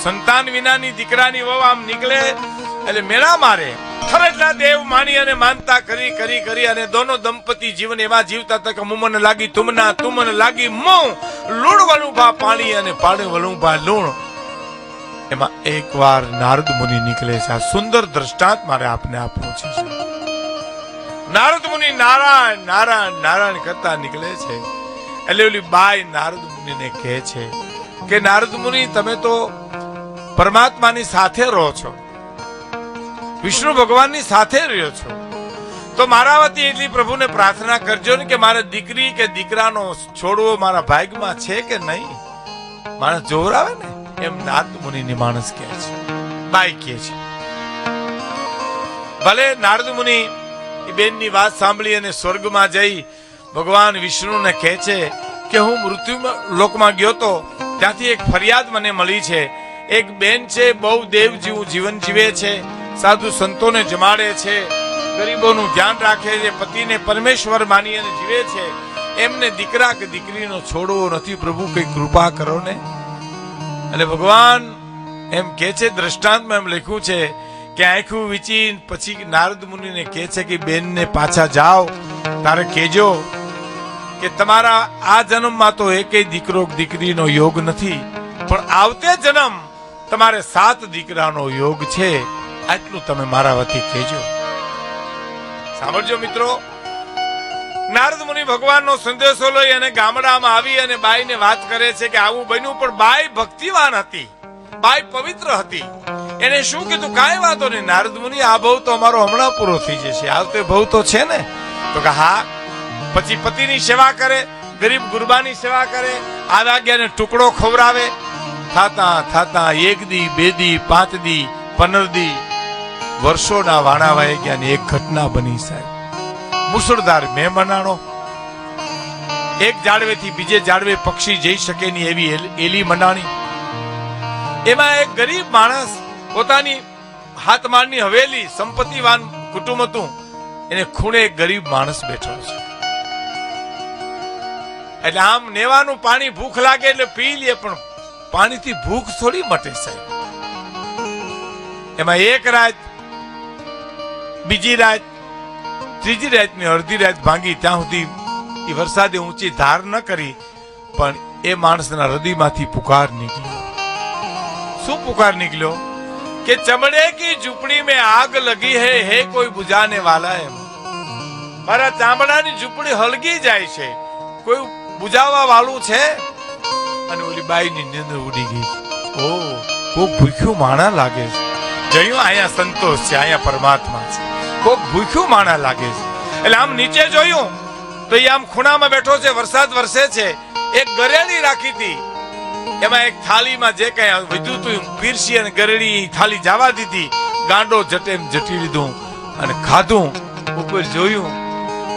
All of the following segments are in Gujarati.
સંતાન વિનાની દીકરાની વહુ આમ નીકળે એટલે મેળા મારે. ખરેખર દેવ માની અને માનતા કરી કરી કરી અને દોનો દંપતી જીવન એવા જીવતા હતા કે મુમન લાગી તુમના તુમન લાગી મું લૂણ વલુભા પાણી અને પાણી વલુભા લૂણ. એમાં એકવાર નારદ મુનિ નીકળે છે. આ સુંદર દ્રષ્ટાંત મારે આપને આપવું છે. નારદ મુનિ નારાયણ નારાયણ નારાયણ કરતા નીકળે છે. એટલે ઓલી બાઈ નારદ મુનિને કહે છે કે નારદ મુનિ તમે તો પરમાત્માની સાથે રહો છો, વિષ્ણુ ભગવાનની સાથે રહ્યો છો, તો મારા વતી એટલી પ્રભુને પ્રાર્થના કરજો ને કે મારે દીકરી કે દીકરાનો છોડવો મારા ભાગ્યમાં છે કે નહીં. માણસ જોર આવે ને એમ નારદ મુનિની માણસ કહે છે, બાઈ કહે છે. ભલે નારદ મુનિ એ બેનની વાત સાંભળી અને સ્વર્ગમાં જઈ ભગવાન વિષ્ણુને કહે છે કે હું મૃત્યુ લોકમાં ગયો તો ત્યાંથી એક ફરિયાદ મને મળી છે. એક બેન છે, બહુ દેવ જેવું જીવન જીવે છે, સાધુ સંતોને જમાડે છે, ગરીબોનું ધ્યાન રાખે છે, પતિને પરમેશ્વર માની અને જીવે છે, એમને દીકરા કે દીકરીનો છોડવો નથી. પ્રભુ કઈ કૃપા કરો ને. અને ભગવાન એમ કે છે, દ્રષ્ટાંતમાં એમ લખ્યું છે કે આંખું વીચી પછી નારદ મુનિને કહે છે કે બેનને પાછા જાઓ, તારે કહેજો કે તમારા આ જન્મમાં તો એકેય દીકરો દીકરીનો યોગ નથી, પણ આવતે જન્મ તમારે 7 દીકરાનો યોગ છે. આટલું તમે મારા વતી કહેજો. સાંભળજો મિત્રો, નારદ મુનિ ભગવાનનો સંદેશો લઈ અને ગામડામાં આવી અને બાઈને વાત કરે છે કે આવું બન્યું. પણ બાઈ ભક્તિવાન હતી, બાઈ પવિત્ર હતી. એને શું કીધું, કાંઈ વાંધો નહીં નારદ મુનિ, આ ભવ તો અમારો હમણાં પૂરો થઈ જશે, આવતે ભવ તો છે ને. તો કે હા. પછી પતિની સેવા કરે, ગરીબ ગુરબાની સેવા કરે, આવાગ્યાને ટુકડો ખવડાવે. થાતા થાતા 1 દી 2 દી 5 દી 15 દી વર્ષોના વાણા વાઈ ગયા ને એક ઘટના બની સાહેબ. મુસળધાર મહેમાનો, એક ઝાડવેથી બીજે ઝાડવે પક્ષી જઈ શકે નહીં એવી એલી મંડાણી. એમાં એક ગરીબ માણસ પોતાની હાથમાળની હવેલી, સંપત્તિવાન કુટુંબ હતું, એને ખૂણે એક ગરીબ માણસ બેઠો છે. એટલે આમ નેવાનું પાણી ભૂખ લાગે એટલે પી લે, પણ પાણીથી ભૂખ થોડી મટે સાહેબ. એમાં એક રાત, બીજી રાત, ત્રીજી રાતની અડધી રાત ભાંગી, ત્યાં સુધી એ વરસાદે ઊંચી ધાર ન કરી, પણ એ માણસના હૃદયમાંથી પુકાર નીકળ્યો. શું પુકાર નીકળ્યો કે ચમડે કી ઝૂંપડી में આગ લગી હૈ, હે કોઈ બુઝાને વાલા હૈ. મારા ચામડાની ઝૂંપડી હળગી જાય છે, કોઈ બુઝાવવા વાળું છે. અને ઓલી બાઈની નીંદર ઉડી ગઈ. ઓ કોક ભૂખ્યું માણા લાગે છે. જોયું, અહીંયા સંતોષ છે, અહીંયા પરમાત્મા છે. કોક ભૂખ્યું માણા લાગે છે. એટલે આમ નીચે જોયું તો એ આમ ખૂણામાં બેઠો છે, વરસાદ વરસે છે. એક ગરેડી રાખી હતી, એમાં એક થાળીમાં જે કઈ વધ્યું હતું પીરસી અને ગરેડી થાળી જવા દીધી. ગાંડો જટેમ જટી લીધું અને ખાધું. ઉપર જોયું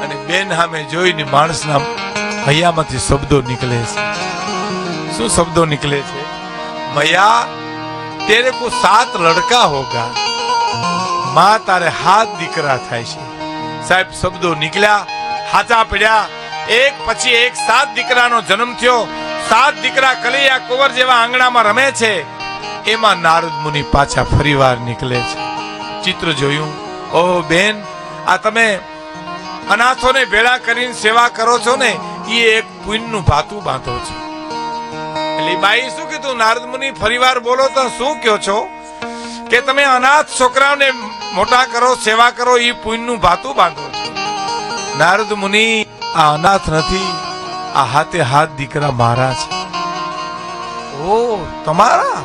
અને બેન સામે જોઈને માણસના હૈયામાંથી શબ્દો નીકળે છે. શું શબ્દો નીકળે છે? મયા તેરે કો 7 લડકા હોગા, માં તારે 7 દીકરા થાય છે. સાહેબ શબ્દો નીકળ્યા, હાચા પડ્યા, એક પછી એક 7 દીકરાનો જન્મ થયો. 7 દીકરા કલૈયા કુંવર જેવા આંગણામાં રમે છે. એમાં નારદ મુનિ પાછા ફરીવાર નીકળે છે. ચિત્ર જોયું, ઓહ બેન, આ તમે અનાથોને ભેળા કરીને સેવા કરો છો ને, એ એક પુણ્યનું ભાતું બાંધો છો. એટલે બાઈ શું કીધું, નારદ મુનિ ફરીવાર બોલો તો શું કહો છો કે તમે અનાથ છોકરાઓને મોટા કરો, સેવા કરો, એ પુણ્યનું ભાતું બાંધો છો. નારદ મુનિ, આ અનાથ નથી, આ હાથે 7 દીકરા મારા છે. ઓ તમારા?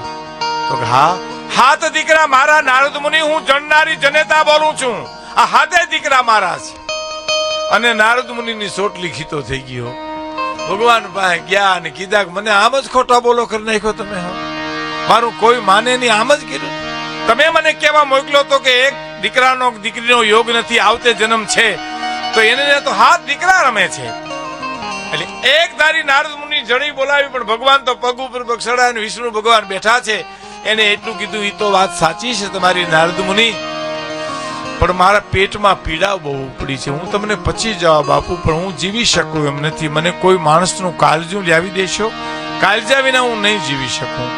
તો હા, 7 દીકરા મારા. નારદ મુનિ, હું જણનારી જનેતા બોલું છું. આ 7 દીકરા મારા છે. અને નારદ મુનિની સોટલી ખીતો થઈ ગયો. ભગવાન પાસે ગયા અને કીધા કે મને આમ જ ખોટા બોલો કરી નાખ્યો તમે. મારું કોઈ માને નહીં, આમ જ કીધું. તમે મને કેવા મોકલો તો કે એક દીકરાનો દીકરીનો યોગ નથી, આવતે જન્મ છે, તો એને તો 7 દીકરા રમે છે. એટલે એક ધારી નારદ મુનિ જણી બોલાવી, પણ ભગવાન તો પગ ઉપર બક્ષડા અને વિષ્ણુ ભગવાન બેઠા છે. એને એટલું કીધું, એ તો વાત સાચી છે તમારી નારદ મુનિ, પણ મારા પેટમાં પીડા બહુ ઉપડી છે. હું તમને પછી જવાબ આપું, પણ હું જીવી શકું એમ નથી. મને કોઈ માણસનું કાળજું લાવી દેશો, કાળજા વિના હું નહીં જીવી શકું.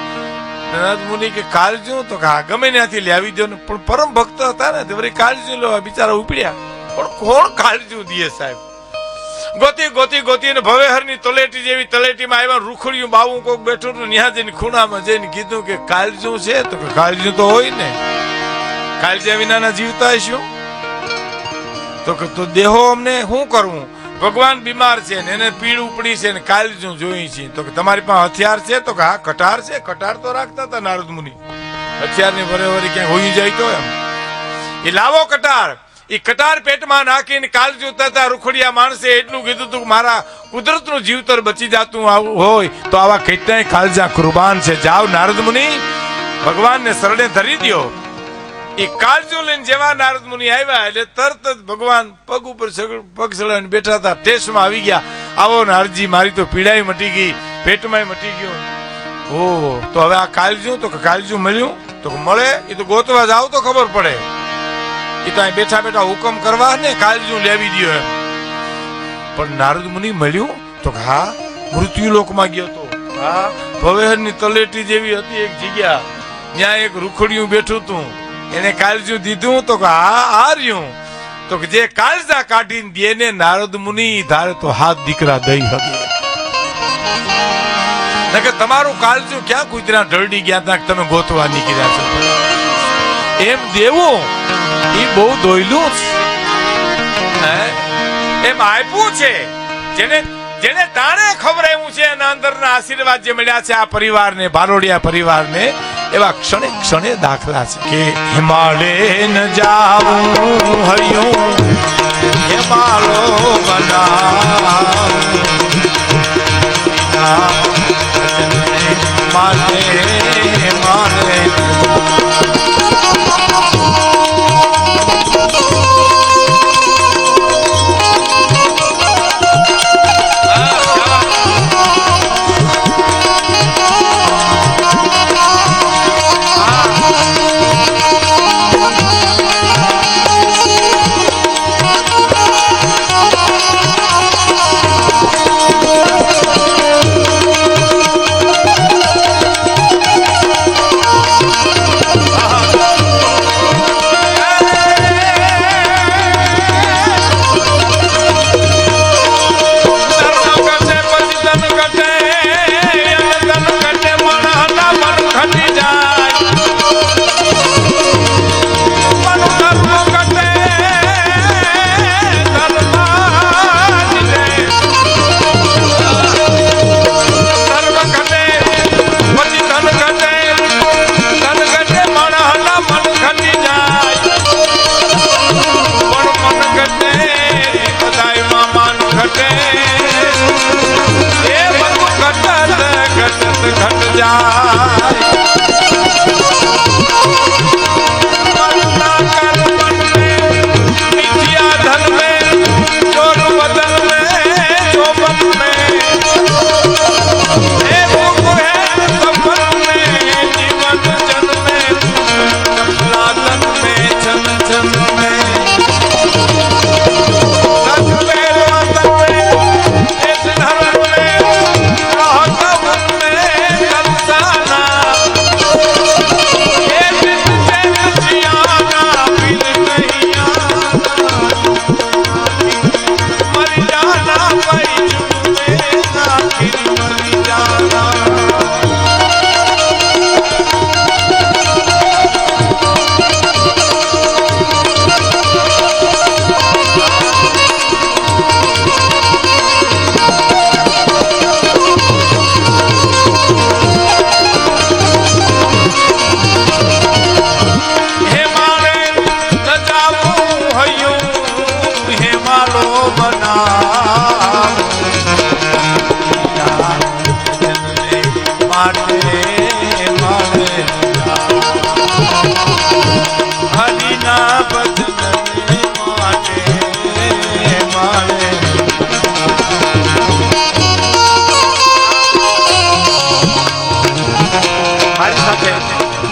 નારદ મુનિ કે કાળજું? તો હા, ગમે ત્યાંથી લાવી દો ને, પણ પરમ ભક્ત હતા ને, વળી કાળજું લો, બિચારા ઉપડ્યા. પણ કોણ કાળજું દે સાહેબ? ગોતી ગોતી ગોતી ને ભવેહર ની તલેટી જેવી તલેટીમાં આવ્યા, રૂખડિયું બાવું કોક બેઠું હતું, ત્યાં જઈને ખૂણામાં જઈને કીધું કે કાળજું છે? તો કે કાળજું તો હોય ને, કાળજા વિનાના જીવતા હશું? તો કે તો દેહો અમને શું કરવું? ભગવાન બીમાર છે ને એને પીડ ઉપડી છે ને કાળજું જોઈ છે. તો કે તમારી પાસે હથિયાર છે? તો કે હા, કટાર છે. કટાર તો રાખતા હતા નારદ મુનિ. હથિયાર ની બરાબર ક્યાંક હોઈ જાય તો એમ એ લાવો કટાર. એ કટાર પેટમાં નાખીને કાળજું તથા રૂખડિયા માણસે એટલું કીધું હતું કે મારા કુદરતનું જીવતર બચી જતું હોય તો આવા કેટલાય કાળજા કુરબાન છે. જાઓ નારદ મુનિ, ભગવાનને શરણે ધરી દ્યો. એ કાળજું લઈને જેવા નારદ મુનિ આવ્યા એટલે તરત જ ભગવાન પગ ઉપર પગ ચડાવીને બેઠા હતા, ટેસ્ટમાં આવી ગયા. આવો નારદજી, મારી તો પીડાઈ મટી ગઈ, પેટમાં મટી ગયું. ઓ તો હવે આ કાળજું? તો કાળજું મળ્યું? તો મળે એ તો ગોતવા જાવ તો ખબર પડે. એ તો અહીં બેઠા બેઠા હુકમ કરવા ને કાળજું લેવી દો એમ. પણ નારદ મુનિ મળ્યું? તો હા, મૃત્યુ લોકમાં ગયો તો. હા, ભવેહર ની તલેટી જેવી હતી એક જગ્યા, ત્યાં એક રૂખડિયું બેઠું હતું, એને કાળજું દીધું. તો હા, આ રહ્યું. તો જે કાળજા કાઢીને દે ને નારદ મુનિ ધારે તો હાથ દીકરા દઈ શકે કે તમારું કાળજું ક્યાં કુતરા ઢળડી ગયા ત્યાં તમે ગોતવા નીકળ્યા છો એમ દેવું. એ બહુ દોયલું એમ આપ્યું છે. જેને તાણે ખવડાવ્યું છે એના અંદરના આશીર્વાદ જે મળ્યા છે આ પરિવારને, ભારોડિયા પરિવારને, એવા ક્ષણે ક્ષણે દાખલા છે કે હિમાલય ન જાવું હૈયું હિમાલો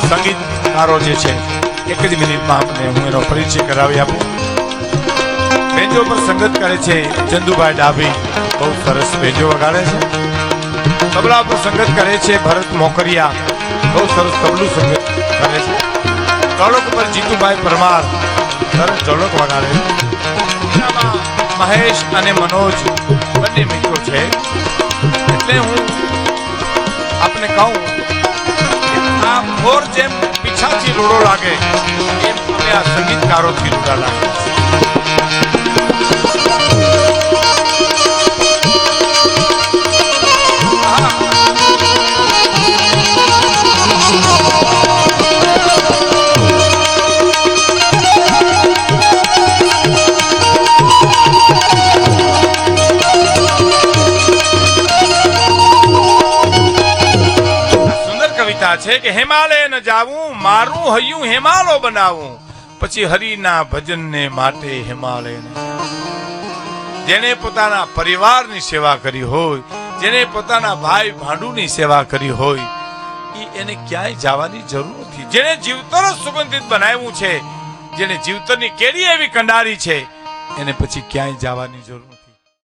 સંગીતકારો જે છે એક જ મિનિટમાં આપણે હું એનો પરિચય કરાવી આપું. બેન્જો પર સંગત કરે છે ચંદુભાઈ ડાભી, બહુ સરસ બેન્જો વગાડે છે. તબલા પર સંગત કરે છે ભરત મોકરિયા, બહુ સરસ તબલું સંગીત કરે છે. ઢોલક પર જીતુભાઈ પરમાર સરસ ઢોલક વગાડે છે. એનામાં મહેશ અને મનોજ બંને મિત્રો છે. એટલે હું આપને કહું કે આ મોર જેમ પીછાથી રૂડો લાગે એમ અમે આ સંગીતકારોથી રૂડા લાગે છે. છે કે હિમાલય ન જાવું મારું હૈયું હિમાલો બનાવું પછી હરિના ભજનને માટે હિમાલય ન જાવું. જેને પોતાના પરિવારની સેવા કરી હોય, જેને પોતાના ભાઈ ભાંડુની સેવા કરી હોય, એને ક્યાંય જવાની જરૂર નથી. જેને જીવતર સુગંધિત બનાવ્યું છે, જેને જીવતરની કેરી એવી કંડારી છે, એને પછી ક્યાંય જવાની જરૂર નથી.